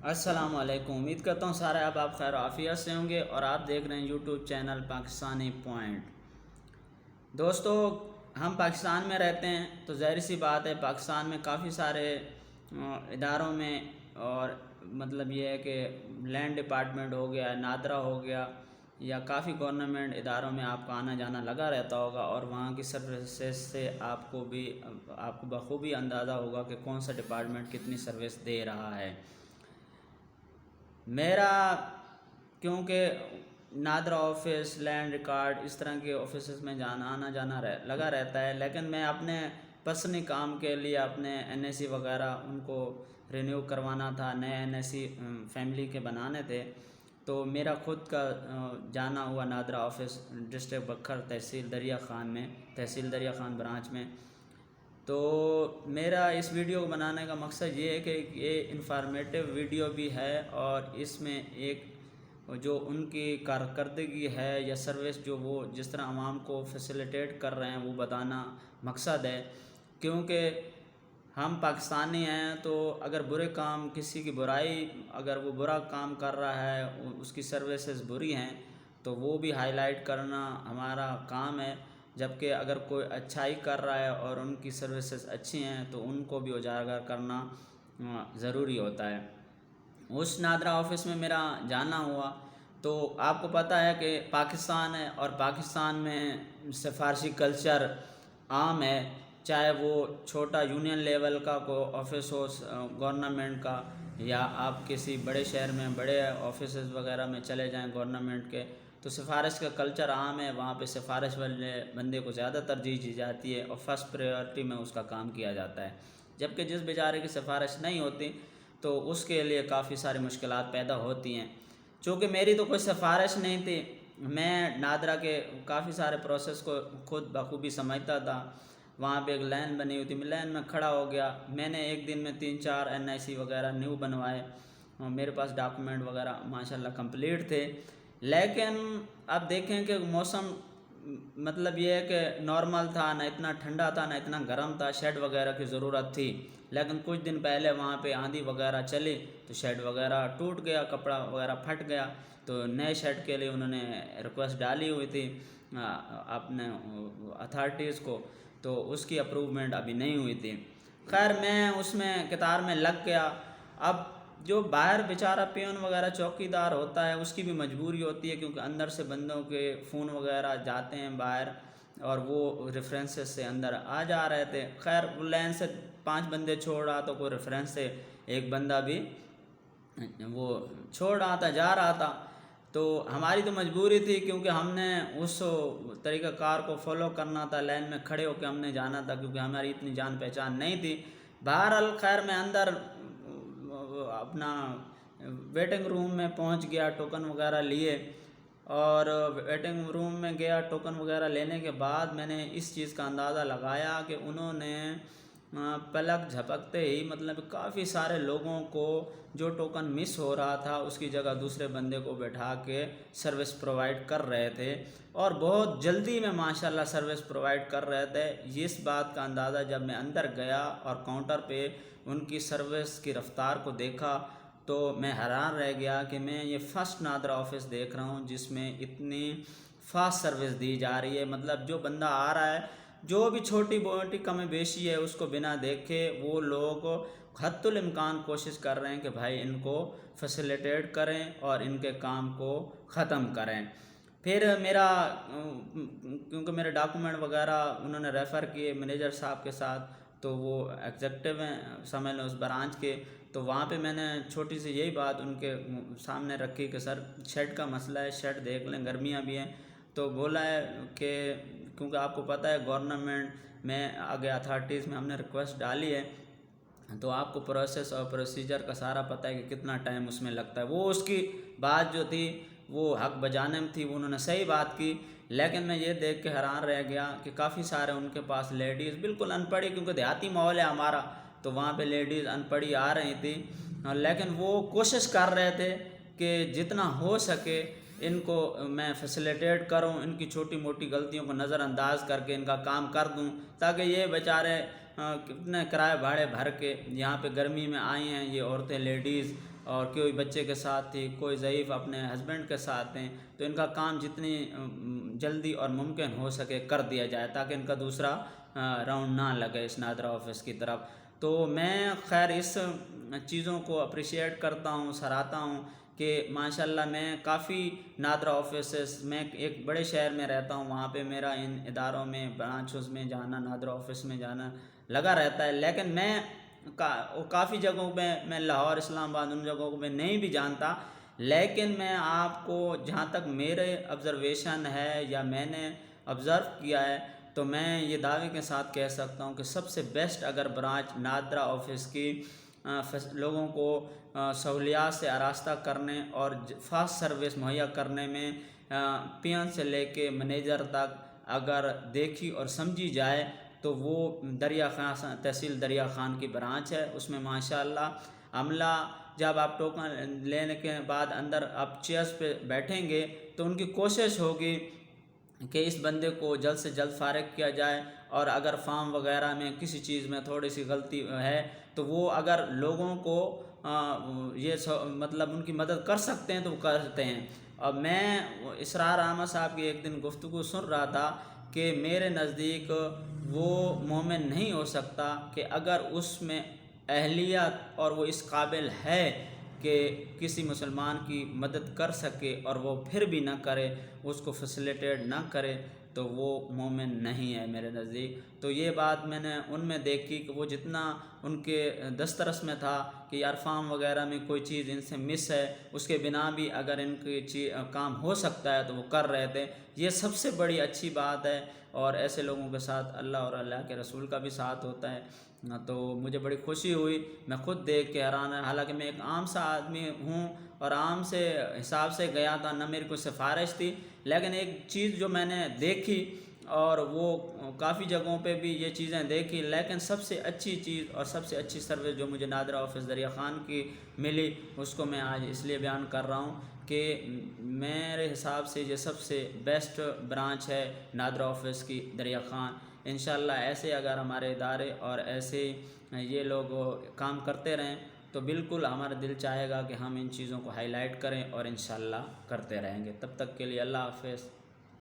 السلام علیکم، امید کرتا ہوں سارے آپ خیر و عافیت سے ہوں گے اور آپ دیکھ رہے ہیں یوٹیوب چینل پاکستانی پوائنٹ۔ دوستو، ہم پاکستان میں رہتے ہیں تو ظاہر سی بات ہے پاکستان میں کافی سارے اداروں میں، اور مطلب یہ ہے کہ لینڈ ڈپارٹمنٹ ہو گیا، نادرا ہو گیا، یا کافی گورنمنٹ اداروں میں آپ کا آنا جانا لگا رہتا ہوگا، اور وہاں کی سروسز سے آپ کو بخوبی اندازہ ہوگا کہ کون سا ڈپارٹمنٹ کتنی سروس دے رہا ہے۔ میرا کیونکہ نادرا آفس، لینڈ ریکارڈ، اس طرح کے آفیسز میں آنا جانا لگا رہتا ہے، لیکن میں اپنے پرسنل کام کے لیے اپنے NSC وغیرہ ان کو رینیو کروانا تھا، نئے NSC فیملی کے بنانے تھے، تو میرا خود کا جانا ہوا نادرا آفس، ڈسٹرکٹ بکھر، تحصیل دریا خان میں، تحصیل دریا خان برانچ میں۔ تو میرا اس ویڈیو کو بنانے کا مقصد یہ ہے کہ یہ انفارمیٹیو ویڈیو بھی ہے، اور اس میں ایک جو ان کی کارکردگی ہے یا سروس جو وہ جس طرح عوام کو فیسیلیٹیٹ کر رہے ہیں وہ بتانا مقصد ہے، کیونکہ ہم پاکستانی ہیں تو اگر برے کام، کسی کی برائی، اگر وہ برا کام کر رہا ہے، اس کی سروسز بری ہیں تو وہ بھی ہائی لائٹ کرنا ہمارا کام ہے، جبکہ اگر کوئی اچھائی کر رہا ہے اور ان کی سروسز اچھی ہیں تو ان کو بھی اجاگر کرنا ضروری ہوتا ہے۔ اس نادرا آفس میں میرا جانا ہوا تو آپ کو پتہ ہے کہ پاکستان ہے، اور پاکستان میں سفارشی کلچر عام ہے، چاہے وہ چھوٹا یونین لیول کا کوئی آفس ہو گورنمنٹ کا، یا آپ کسی بڑے شہر میں بڑے آفیسز وغیرہ میں چلے جائیں گورنمنٹ کے، تو سفارش کا کلچر عام ہے، وہاں پہ سفارش والے بندے کو زیادہ ترجیح دی جاتی ہے اور فرسٹ پریورٹی میں اس کا کام کیا جاتا ہے، جبکہ جس بیچارے کی سفارش نہیں ہوتی تو اس کے لیے کافی ساری مشکلات پیدا ہوتی ہیں۔ چونکہ میری تو کوئی سفارش نہیں تھی، میں نادرا کے کافی سارے پروسیس کو خود بخوبی سمجھتا تھا، وہاں پہ ایک لائن بنی ہوئی تھی، میں لائن میں کھڑا ہو گیا، میں نے ایک دن میں 3-4 NIC وغیرہ نیو بنوائے، اور میرے پاس ڈاکومنٹ وغیرہ ماشاءاللہ کمپلیٹ تھے، لیکن اب دیکھیں کہ موسم مطلب یہ ہے کہ نارمل تھا، نہ اتنا ٹھنڈا تھا نہ اتنا گرم تھا، شیڈ وغیرہ کی ضرورت تھی، لیکن کچھ دن پہلے وہاں پہ آندھی وغیرہ چلی تو شیڈ وغیرہ ٹوٹ گیا، کپڑا وغیرہ پھٹ گیا، تو نئے شیڈ کے لیے انہوں نے ریکویسٹ ڈالی ہوئی تھی اپنے اتھارٹیز کو، تو اس کی اپروومنٹ ابھی نہیں ہوئی تھی۔ خیر میں اس میں قطار میں لگ گیا۔ اب جو باہر بیچارہ پیون وغیرہ چوکیدار ہوتا ہے اس کی بھی مجبوری ہوتی ہے، کیونکہ اندر سے بندوں کے فون وغیرہ جاتے ہیں باہر، اور وہ ریفرنسز سے اندر آ جا رہے تھے۔ خیر وہ لائن سے 5 بندے چھوڑ رہا تو کوئی ریفرنس سے ایک بندہ بھی وہ چھوڑ رہا تھا، جا رہا تھا، تو ہماری تو مجبوری تھی، کیونکہ ہم نے اس طریقہ کار کو فالو کرنا تھا، لائن میں کھڑے ہو کے ہم نے جانا تھا، کیونکہ ہماری اتنی جان پہچان نہیں تھی۔ بہرحال خیر میں اندر اپنا ویٹنگ روم میں پہنچ گیا، ٹوکن وغیرہ لیے، اور ویٹنگ روم میں گیا، ٹوکن وغیرہ لینے کے بعد میں نے اس چیز کا اندازہ لگایا کہ انہوں نے پلک جھپکتے ہی مطلب کافی سارے لوگوں کو جو ٹوکن مس ہو رہا تھا اس کی جگہ دوسرے بندے کو بٹھا کے سروس پرووائڈ کر رہے تھے، اور بہت جلدی میں ماشاءاللہ سروس پرووائڈ کر رہے تھے۔ اس بات کا اندازہ جب میں اندر گیا اور کاؤنٹر پہ ان کی سروس کی رفتار کو دیکھا تو میں حیران رہ گیا کہ میں یہ فرسٹ نادرا آفس دیکھ رہا ہوں جس میں اتنی فاسٹ سروس دی جا رہی ہے۔ مطلب جو بندہ آ رہا ہے، جو بھی چھوٹی موٹی کمی بیشی ہے اس کو بنا دیکھے وہ لوگ حتی الامکان کوشش کر رہے ہیں کہ بھائی ان کو فیسیلیٹیٹ کریں اور ان کے کام کو ختم کریں۔ پھر میرا کیونکہ میرے ڈاکومنٹ وغیرہ انہوں نے ریفر کیے مینیجر صاحب کے ساتھ، تو وہ ایگزیکٹو ہیں سمجھ لیں اس برانچ کے، تو وہاں پہ میں نے چھوٹی سی یہی بات ان کے سامنے رکھی کہ سر شیڈ کا مسئلہ ہے، شیڈ دیکھ لیں، گرمیاں بھی ہیں، تو بولا ہے کہ کیونکہ آپ کو پتہ ہے گورنمنٹ میں آگے اتھارٹیز میں ہم نے ریکویسٹ ڈالی ہے تو آپ کو پروسیس اور پروسیجر کا سارا پتہ ہے کہ کتنا ٹائم اس میں لگتا ہے۔ وہ اس کی بات جو تھی وہ حق بجانب تھی، وہ انہوں نے صحیح بات کی، لیکن میں یہ دیکھ کے حیران رہ گیا کہ کافی سارے ان کے پاس لیڈیز بالکل ان پڑھی، کیونکہ دیہاتی ماحول ہے ہمارا تو وہاں پہ لیڈیز ان پڑھی آ رہی تھی، لیکن وہ کوشش کر رہے تھے کہ جتنا ہو سکے ان کو میں فیسیلیٹیٹ کروں، ان کی چھوٹی موٹی غلطیوں کو نظر انداز کر کے ان کا کام کر دوں، تاکہ یہ بیچارے کتنے کرائے بھاڑے بھر کے یہاں پہ گرمی میں آئی ہیں، یہ عورتیں لیڈیز اور کوئی بچے کے ساتھ تھی، کوئی ضعیف اپنے ہسبینڈ کے ساتھ ہیں، تو ان کا کام جتنی جلدی اور ممکن ہو سکے کر دیا جائے تاکہ ان کا دوسرا راؤنڈ نہ لگے اس نادرہ آفس کی طرف۔ تو میں خیر اس چیزوں کو اپریشیٹ کرتا ہوں، سراہتا ہوں کہ ماشاءاللہ میں کافی نادرہ آفیسز، میں ایک بڑے شہر میں رہتا ہوں، وہاں پہ میرا ان اداروں میں برانچز میں جانا، نادرہ آفس میں جانا لگا رہتا ہے، لیکن میں کافی جگہوں پہ میں لاہور، اسلام آباد، ان جگہوں کو میں نہیں بھی جانتا، لیکن میں آپ کو جہاں تک میرے آبزرویشن ہے یا میں نے آبزرو کیا ہے، تو میں یہ دعوے کے ساتھ کہہ سکتا ہوں کہ سب سے بیسٹ اگر برانچ نادرہ آفس کی لوگوں کو سہولیات سے آراستہ کرنے اور فاسٹ سروس مہیا کرنے میں پی این سے لے کے منیجر تک اگر دیکھی اور سمجھی جائے تو وہ دریا خان، تحصیل دریا خان کی برانچ ہے۔ اس میں ماشاءاللہ عملہ جب آپ ٹوکن لینے کے بعد اندر آپ چیئرز پہ بیٹھیں گے تو ان کی کوشش ہوگی کہ اس بندے کو جلد سے جلد فارغ کیا جائے، اور اگر فارم وغیرہ میں کسی چیز میں تھوڑی سی غلطی ہے تو وہ اگر لوگوں کو مطلب ان کی مدد کر سکتے ہیں تو وہ کرتے ہیں۔ اب میں اسرار احمد صاحب کی ایک دن گفتگو سن رہا تھا کہ میرے نزدیک وہ مومن نہیں ہو سکتا کہ اگر اس میں اہلیت اور وہ اس قابل ہے کہ کسی مسلمان کی مدد کر سکے اور وہ پھر بھی نہ کرے، اس کو فیسیلیٹیٹ نہ کرے، تو وہ مومن نہیں ہے میرے نزدیک۔ تو یہ بات میں نے ان میں دیکھی کہ وہ جتنا ان کے دسترس میں تھا کہ یار فارم وغیرہ میں کوئی چیز ان سے مس ہے، اس کے بنا بھی اگر ان کی کام ہو سکتا ہے تو وہ کر رہے تھے۔ یہ سب سے بڑی اچھی بات ہے، اور ایسے لوگوں کے ساتھ اللہ اور اللہ کے رسول کا بھی ساتھ ہوتا ہے۔ تو مجھے بڑی خوشی ہوئی، میں خود دیکھ کے حیران ہے، حالانکہ میں ایک عام سا آدمی ہوں اور عام سے حساب سے گیا تھا، نہ میری کوئی سفارش تھی، لیکن ایک چیز جو میں نے دیکھی، اور وہ کافی جگہوں پہ بھی یہ چیزیں دیکھی، لیکن سب سے اچھی چیز اور سب سے اچھی سروس جو مجھے نادرہ آفس دریا خان کی ملی، اس کو میں آج اس لیے بیان کر رہا ہوں کہ میرے حساب سے یہ سب سے بیسٹ برانچ ہے نادرہ آفس کی دریا خان۔ انشاءاللہ ایسے اگر ہمارے ادارے اور ایسے یہ لوگ کام کرتے رہیں تو بالکل ہمارا دل چاہے گا کہ ہم ان چیزوں کو ہائی لائٹ کریں، اور انشاءاللہ کرتے رہیں گے۔ تب تک کے لیے اللہ حافظ۔